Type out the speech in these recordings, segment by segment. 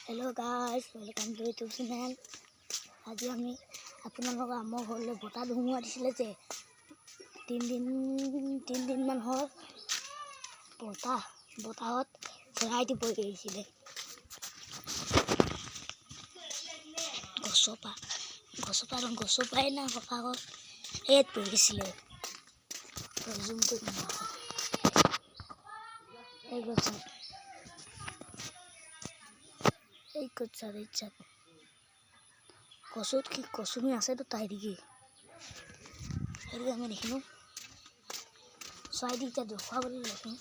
Hello guys, welcome to YouTube channel. आज আমি আপোনালোক আমাৰ ঘৰলৈ বতাহ ধুমুহা দিছিলে যে তিনদিনমান হ'ল। বতাহত চৰাইটি পৰি গৈছিলে গছৰ পৰাই না বতাহত ইয়াত পৰি গৈছিলে। এই কচুত কি কচুমি আছে তো তাই দিকে আমি দেখিলোঁ চৰাইটি এতিয়া দেখুৱাবলৈ লৈছোঁ।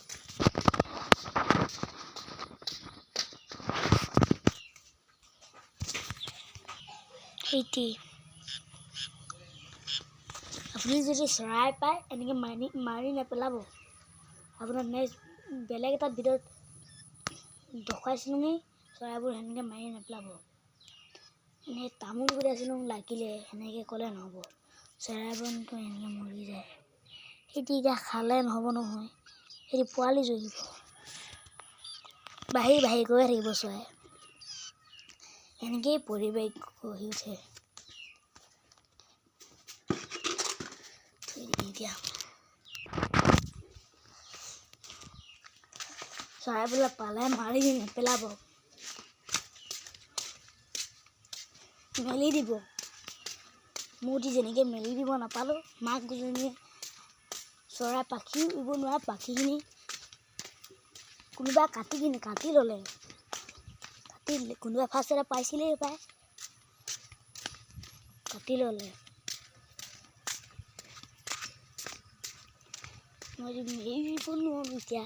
সেইটি আপুনি যদি চৰাই পায় এনেকৈ মাৰি নেপেলাব। আপোনাৰ নেক্সট বেলেগ এটা ভিডিঅ'ত দেখুৱাইছিলোঁ নি চৰাইবোৰ সেনেকৈ মাৰি নেপেলাব। এনেই তামোল কৰি আছিলোঁ লাগিলে সেনেকৈ ক'লে নহ'ব। চৰাইবোৰতো এনেকৈ মৰি যায়। সেইটো এতিয়া খালে নহ'ব নহয়, সেইটো পোৱালি জগিব, বাঢ়ি গৈয়ে থাকিব চৰাই। এনেকেই পৰিৱেশ গঢ়ি উঠে। এতিয়া চৰাইবিলাক পালে মাৰি নেপেলাব, মেলি দিব। মূৰ্তি যেনেকৈ মেলি দিব নাপালোঁ, মাক দুজনীয়ে চৰাই পাখি উৰিব নোৱাৰা পাখিখিনি কোনোবাই কাটি ল'লে। কোনোবাই ফাৰ্ষ্ট এটা পাইছিলেই পায়, কাটি ল'লে। মই মেলি দিব নোৱাৰোঁ। এতিয়া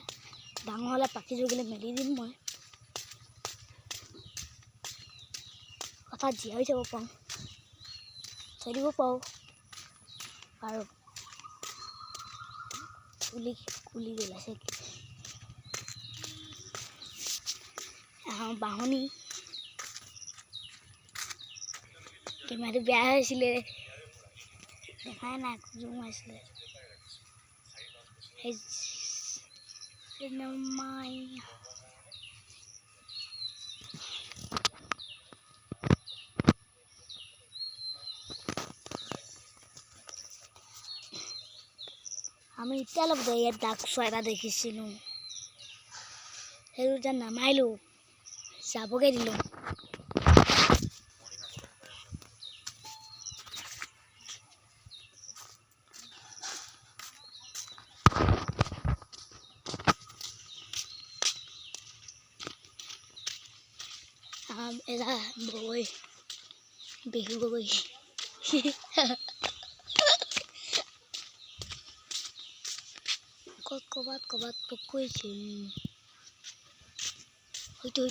ডাঙৰ হ'লে পাখি জগিলে মেলি দিম। মই কথা জীয়াই যাব পাৰোঁ, থৈ দিব পাৰোঁ আৰু কুলি জ্বলাইছে বাঁহনি কেমেৰাটো বেয়া হৈছিলে, দেখাই নাই, জুম হৈছিলে। আমি এতিয়া অলপ ইয়াত ডাক চৰাই এটা দেখিছিলোঁ, সেইটো এতিয়া নামাৰিলোঁ, যাবগৈ দিলোঁ। এটা বিহু গগৈ ক'ৰবাত পোক কৰিছে। হয়তো